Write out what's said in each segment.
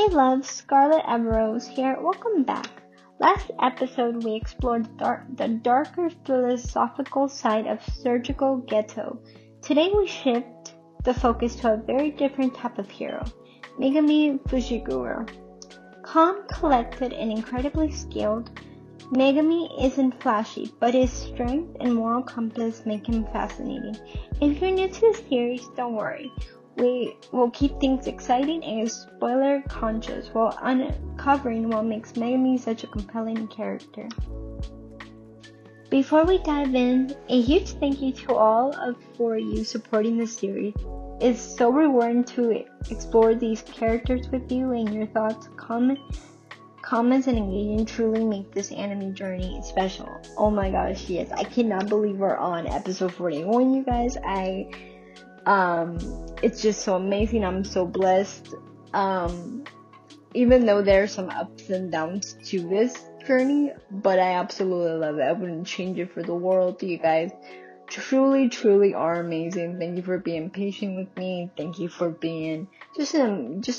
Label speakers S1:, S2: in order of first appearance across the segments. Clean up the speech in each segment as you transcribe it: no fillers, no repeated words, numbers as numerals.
S1: my love, Scarlet Everose here. Welcome back. Last episode we explored the darker philosophical side of surgical ghetto. Today we shift the focus to a very different type of hero, Megumi Fushiguro. Calm, collected, and incredibly skilled, Megumi isn't flashy, but his strength and moral compass make him fascinating. If you're new to the series, don't worry. We will keep things exciting and spoiler conscious while uncovering what makes Megumi such a compelling character. Before we dive in, a huge thank you to all for you supporting the series. It's so rewarding to explore these characters with you, and your thoughts, comments and engagement truly make this anime journey special. Oh my gosh, yes, I cannot believe we're on episode 41, you guys. It's just so amazing. I'm so blessed. Even though there's some ups and downs to this journey, but I absolutely love it. I wouldn't change it for the world. You guys truly are amazing. Thank you for being patient with me. Thank you for being just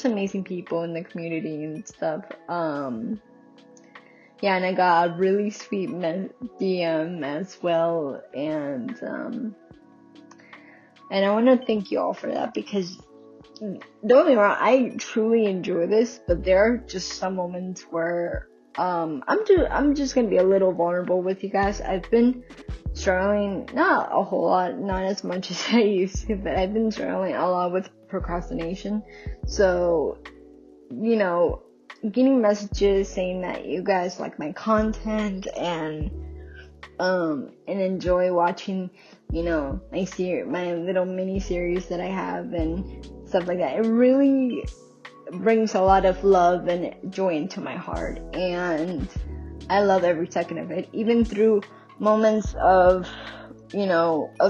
S1: amazing people in the community and stuff. Yeah, and I got a really sweet DM as well, and I want to thank you all for that, because don't get me wrong, I truly enjoy this, but there are just some moments where I'm just gonna be a little vulnerable with you guys. I've been struggling, not a whole lot, not as much as I used to, but I've been struggling a lot with procrastination. So, getting messages saying that you guys like my content and enjoy watching, my little mini series that I have and stuff like that. It really brings a lot of love and joy into my heart, and I love every second of it, even through moments of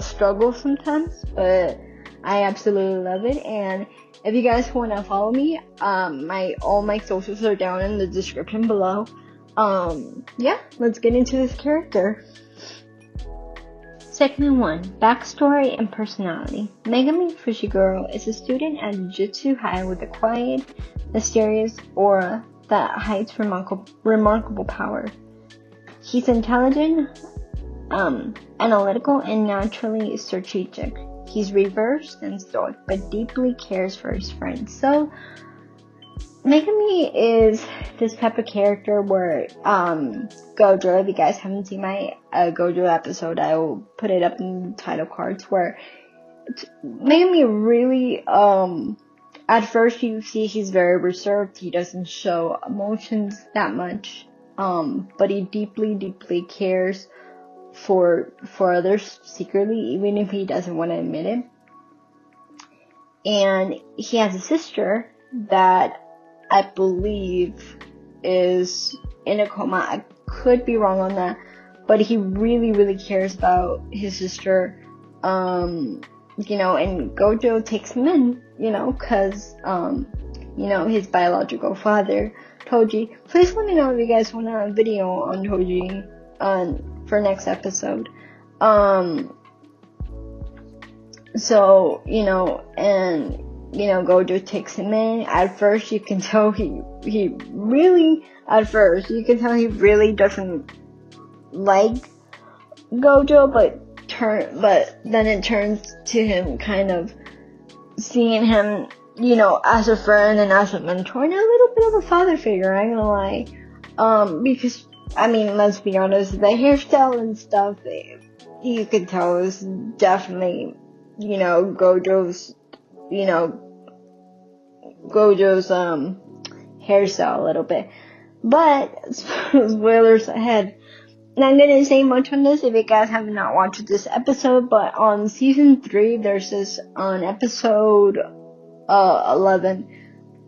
S1: struggle sometimes, but I absolutely love it. And if you guys want to follow me, all my socials are down in the description below. Let's get into this character. Segment 1. Backstory and personality. Megumi Fushiguro is a student at Jujutsu Kaisen with a quiet, mysterious aura that hides remarkable power. He's intelligent, analytical, and naturally strategic. He's reversed and stoic, but deeply cares for his friends. So, Megumi is this type of character where, Gojo, if you guys haven't seen my Gojo episode, I will put it up in the title cards, where Megumi really, at first you see he's very reserved, he doesn't show emotions that much, but he deeply cares for others secretly, even if he doesn't want to admit it. And he has a sister that I believe is in a coma. I could be wrong on that, but he really cares about his sister, and Gojo takes him in, cause, his biological father, Toji. Please let me know if you guys want a video on Toji, for next episode. Gojo takes him in. At first you can tell he really doesn't like Gojo, but then it turns to him kind of seeing him, as a friend and as a mentor and a little bit of a father figure, I ain't gonna lie. Because, let's be honest, the hairstyle and stuff, you can tell is definitely, Gojo's hairstyle a little bit. But spoilers ahead. Not gonna say much on this if you guys have not watched this episode, but on season 3 there's this, on episode 11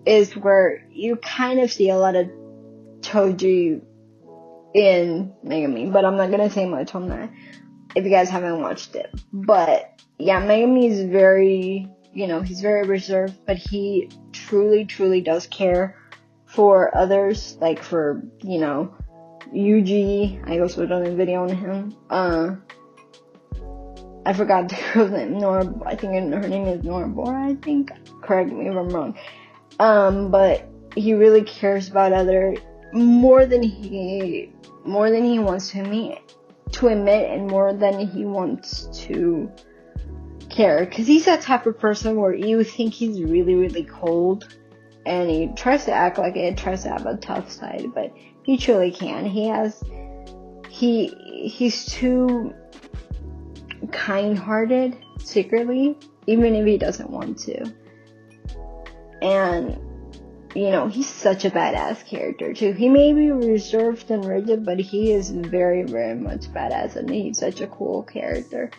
S1: is where you kind of see a lot of Toji in Megumi, but I'm not gonna say much on that if you guys haven't watched it. But yeah, Megumi is very, he's very reserved, but he truly does care for others, like for, Yuji. I also done a video on him. I forgot the girl's name, Nora. I think her name is Nora Bora, I think. Correct me if I'm wrong. But he really cares about other more than he wants to admit, and more than he wants to care. Because he's that type of person where you think he's really, really cold, and he tries to act like it, tries to have a tough side, but he truly can. He's too kind-hearted secretly, even if he doesn't want to. And he's such a badass character too. He may be reserved and rigid, but he is very, very much badass, and he's such a cool character.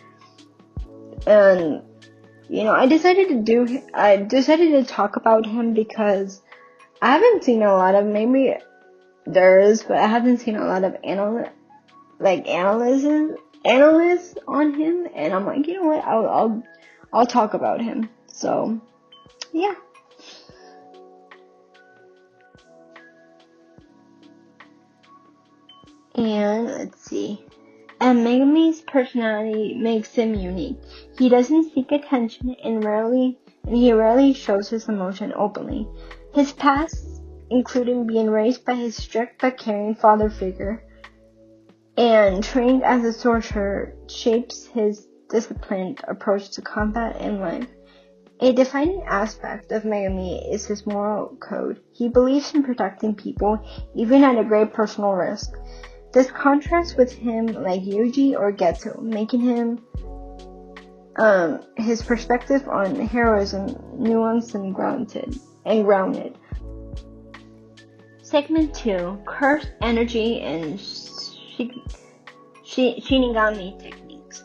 S1: And I decided to talk about him because I haven't seen a lot of, maybe there is, but I haven't seen a lot of analysts on him, and I'm like, you know what, I'll talk about him. So yeah. And let's see. And Megumi's personality makes him unique. He doesn't seek attention, and he rarely shows his emotion openly. His past, including being raised by his strict but caring father figure and trained as a sorcerer, shapes his disciplined approach to combat and life. A defining aspect of Megumi is his moral code. He believes in protecting people, even at a great personal risk. This contrasts with him like Yuji or Geto, making him his perspective on heroism nuanced and grounded. Segment 2: Cursed Energy and Shinigami Techniques.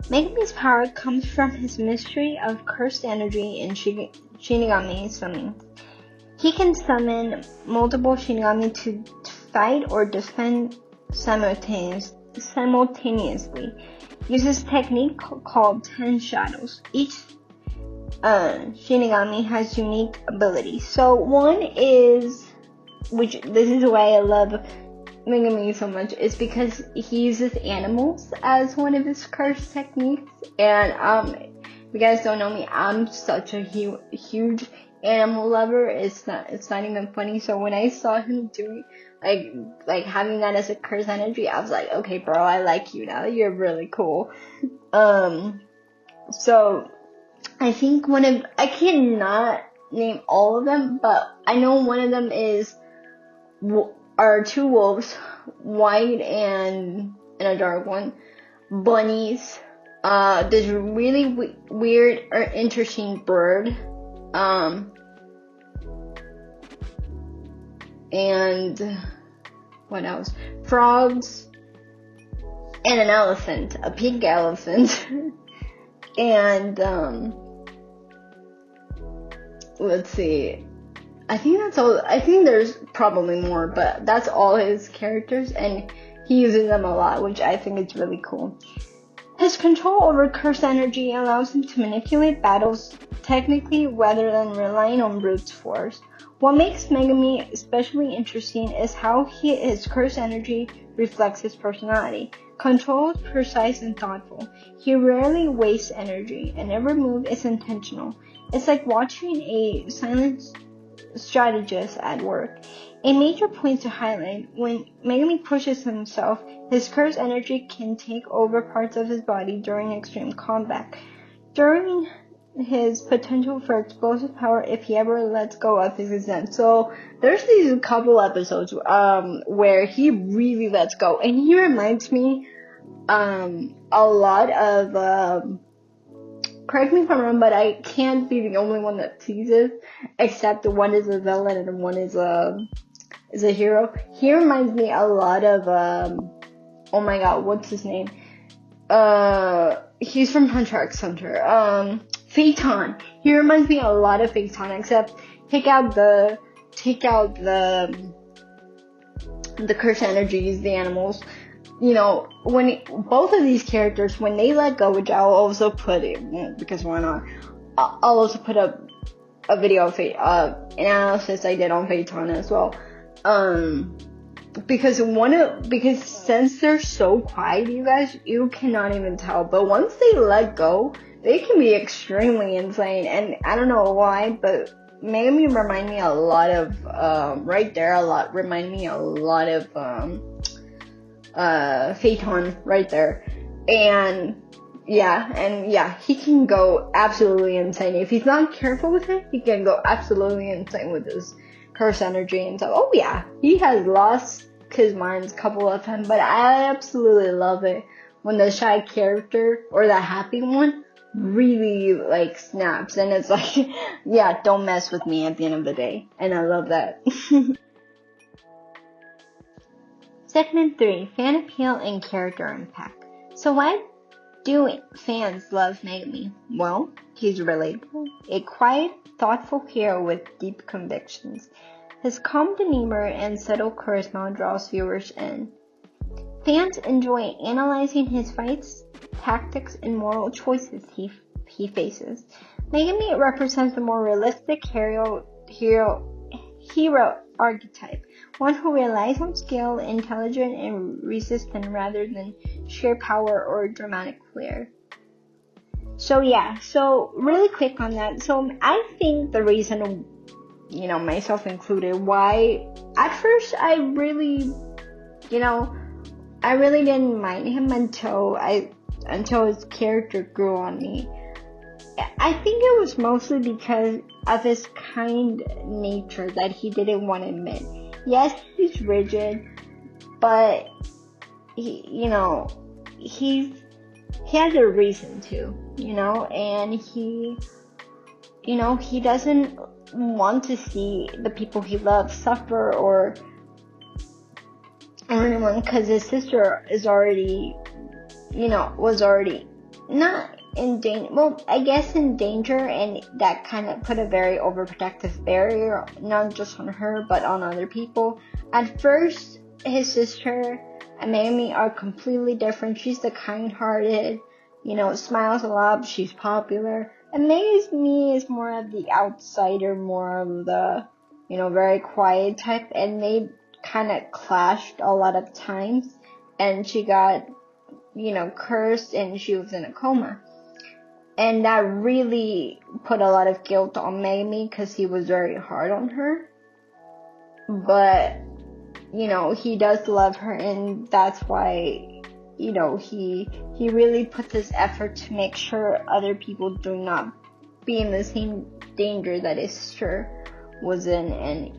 S1: Megumi's power comes from his mystery of cursed energy and Shinigami summoning. He can summon multiple Shinigami to fight or defend simultaneously. Uses a technique called 10 shadows. Each Shinigami has unique abilities. So one is, which this is why I love Megumi so much, is because he uses animals as one of his curse techniques. And if you guys don't know me, I'm such a huge animal lover. It's not even funny. So when I saw him doing like having that as a curse energy, I was like, okay, bro, I like you now. You're really cool. So I think I cannot name all of them, but I know one of them are two wolves, white and a dark one, bunnies, this really weird or interesting bird, and what else? Frogs, and an elephant, a pink elephant. And let's see. I think that's all. I think there's probably more, but that's all his characters, and he uses them a lot, which I think is really cool. His control over cursed energy allows him to manipulate battles technically rather than relying on brute force. What makes Megumi especially interesting is how his cursed energy reflects his personality. Controlled, precise, and thoughtful. He rarely wastes energy, and every move is intentional. It's like watching a silent strategist at work. A major point to highlight: when Megumi pushes himself, his cursed energy can take over parts of his body during extreme combat. During his potential for explosive power if he ever lets go of his consent. So there's these couple episodes where he really lets go, and he reminds me a lot of correct me if I'm wrong, but I can't be the only one that sees it, except one is a villain and one is a hero. He reminds me a lot of oh my god, what's his name? He's from Hunter x Hunter. Phaeton. He reminds me a lot of Phaeton, except take out the cursed energies, the animals. You know, both of these characters, when they let go, which I'll also put it, because why not? I'll also put up a video of an analysis I did on Phaeton as well. Because since they're so quiet, you guys, you cannot even tell. But once they let go, they can be extremely insane. And I don't know why, but Megumi remind me a lot of Phaeton right there. And yeah, he can go absolutely insane. If he's not careful with it, he can go absolutely insane with his curse energy and stuff. Oh yeah, he has lost his mind a couple of times, but I absolutely love it when the shy character or the happy one really like snaps, and it's like, yeah, don't mess with me at the end of the day, and I love that. Segment 3, fan appeal and character impact. So why do fans love Megumi? Well, he's relatable, a quiet, thoughtful hero with deep convictions. His calm demeanor and subtle charisma draws viewers in. Fans enjoy analyzing his fights, tactics, and moral choices he faces. Megumi represents the more realistic hero archetype, one who relies on skill, intelligence, and resistance rather than sheer power or dramatic flair. So really quick on that. So I think the reason, myself included, why at first I really didn't mind him until his character grew on me. I think it was mostly because of his kind nature that he didn't want to admit. Yes, he's rigid, but he has a reason to, and he doesn't want to see the people he loves suffer or anyone, because his sister was already not in danger, well, I guess in danger, and that kind of put a very overprotective barrier, not just on her, but on other people. At first, his sister and Megumi are completely different. She's the kind-hearted, smiles a lot, she's popular. And Megumi is more of the outsider, more of the, very quiet type, and they kind of clashed a lot of times, and she got, cursed, and she was in a coma. And that really put a lot of guilt on Megumi because he was very hard on her. But, he does love her, and that's why, he really puts his effort to make sure other people do not be in the same danger that his sister was in. And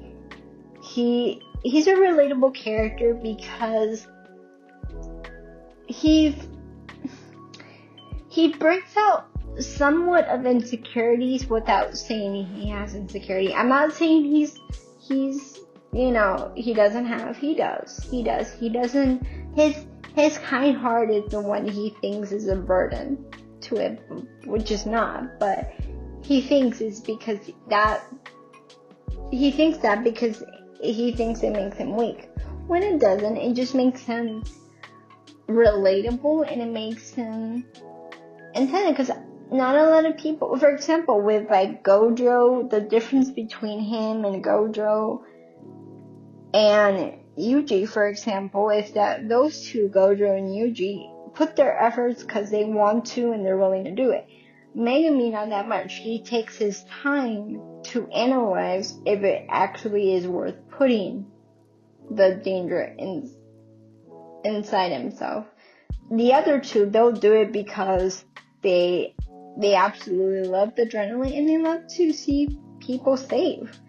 S1: he's a relatable character because he brings out somewhat of insecurities without saying he has insecurity. I'm not saying he doesn't have, he does. He doesn't, his kind heart is the one he thinks is a burden to it, which is not, but he thinks it's because he thinks it makes him weak. When it doesn't, it just makes him relatable, and it makes him intended, because not a lot of people, for example, with like Gojo, the difference between him and Gojo and Yuji, for example, is that those two, Gojo and Yuji, put their efforts because they want to and they're willing to do it. Megumi, not that much. He takes his time to analyze if it actually is worth putting the danger inside himself. The other two, they'll do it because they absolutely love the adrenaline and they love to see people save.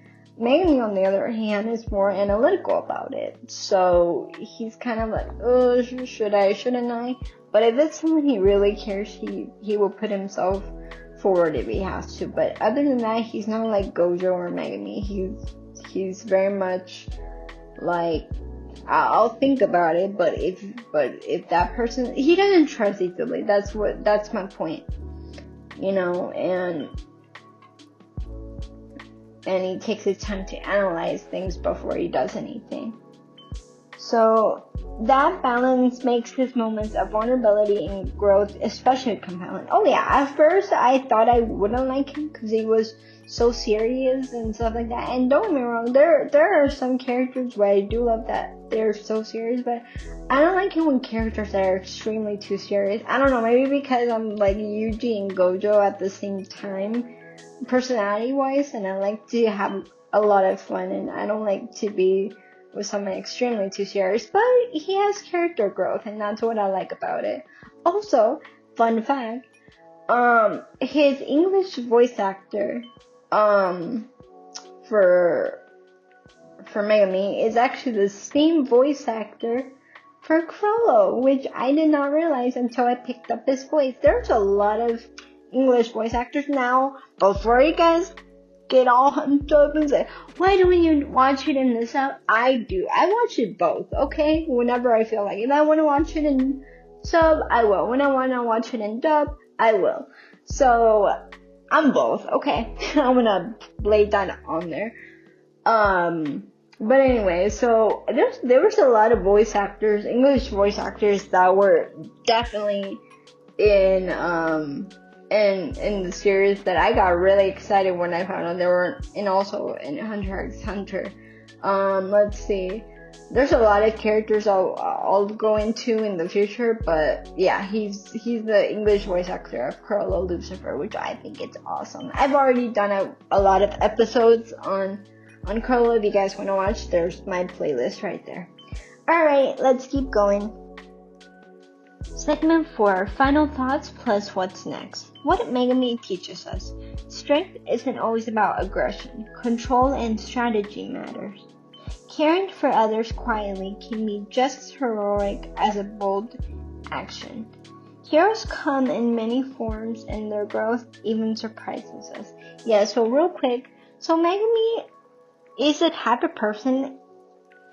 S1: Megumi, on the other hand, is more analytical about it. So he's kind of like, oh, should I, shouldn't I? But if it's someone he really cares, he will put himself forward if he has to. But other than that, he's not like Gojo or Megumi. He's very much like, I'll think about it, but if that person, he doesn't trust easily. That's my point. And he takes his time to analyze things before he does anything. So that balance makes his moments of vulnerability and growth especially compelling. Oh yeah, at first I thought I wouldn't like him because he was so serious and stuff like that. And don't get me wrong, there are some characters where I do love that they're so serious, but I don't like it when characters are extremely too serious. I don't know, maybe because I'm like Yuji and Gojo at the same time. personality-wise, and I like to have a lot of fun, and I don't like to be with someone extremely too serious, but he has character growth, and that's what I like about it. Also, fun fact, his English voice actor, for Megumi is actually the same voice actor for Chrollo, which I did not realize until I picked up his voice. There's a lot of English voice actors now. Before you guys get all humped up and say, why don't you watch it in the sub? I do. I watch it both, okay? Whenever I feel like it. If I want to watch it in sub, I will. When I want to watch it in dub, I will. So, I'm both, okay? I'm gonna lay that on there. But anyway, so there was a lot of voice actors, English voice actors that were definitely in the series that I got really excited when I found out they were also in Hunter x Hunter. Let's see. There's a lot of characters I'll go into in the future, but yeah, he's the English voice actor of Chrollo Lucifer, which I think is awesome. I've already done a lot of episodes on Chrollo. If you guys want to watch, there's my playlist right there. Alright, let's keep going. Segment 4, final thoughts plus what's next. What Megumi teaches us. Strength isn't always about aggression. Control and strategy matters. Caring for others quietly can be just as heroic as a bold action. Heroes come in many forms and their growth even surprises us. Yeah, so real quick, so Megumi is the type of person,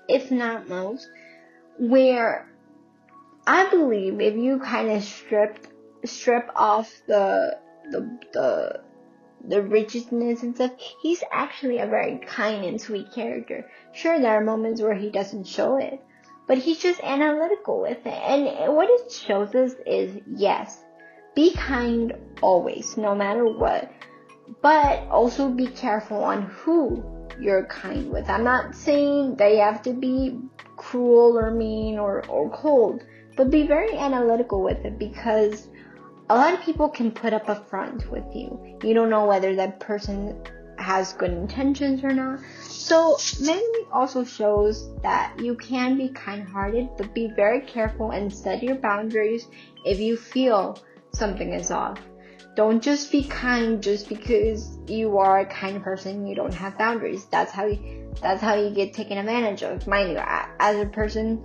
S1: if not most, where I believe if you kind of strip off the rigidness and stuff, he's actually a very kind and sweet character. Sure, there are moments where he doesn't show it, but he's just analytical with it. And what it shows us is, yes, be kind always, no matter what, but also be careful on who you're kind with. I'm not saying that you have to be cruel or mean or cold, but be very analytical with it, because a lot of people can put up a front with you. You don't know whether that person has good intentions or not. So Megumi also shows that you can be kind-hearted, but be very careful and set your boundaries if you feel something is off. Don't just be kind just because you are a kind person. You don't have boundaries. That's how you get taken advantage of. Mind you, as a person,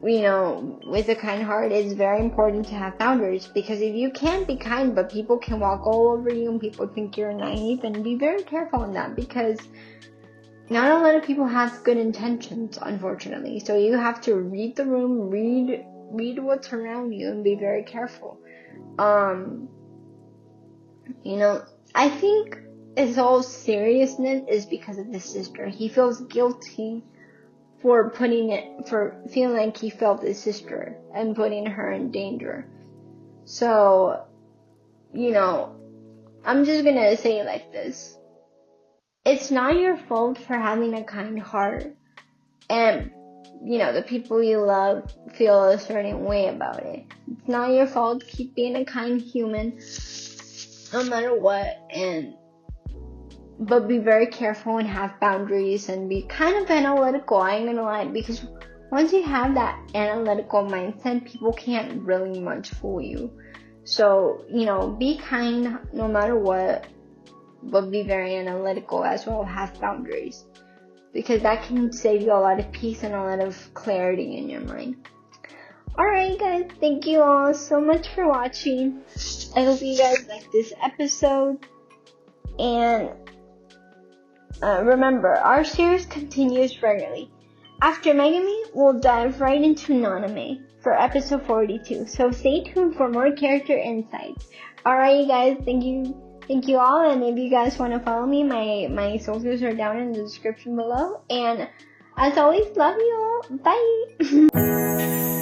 S1: you know, with a kind heart, it's very important to have boundaries, because if you can't be kind but people can walk all over you and people think you're naive, and be very careful on that, because not a lot of people have good intentions, unfortunately. So you have to read the room, read what's around you, and be very careful. You know, I think his whole seriousness is because of his sister. He feels guilty for feeling like he felt his sister and putting her in danger. So, you know, I'm just gonna say it like this. It's not your fault for having a kind heart, and, you know, the people you love feel a certain way about it. It's not your fault. Keep being a kind human, no matter what, but be very careful and have boundaries and be kind of analytical. I ain't gonna lie, because once you have that analytical mindset, people can't really much fool you. So, you know, be kind no matter what, but be very analytical as well. Have boundaries, because that can save you a lot of peace and a lot of clarity in your mind. Alright guys, thank you all so much for watching. I hope you guys liked this episode. And remember, our series continues regularly. After Megumi, we'll dive right into Naname for episode 42. So stay tuned for more character insights. Alright you guys, thank you all. And if you guys want to follow me, my socials are down in the description below. And as always, love you all. Bye.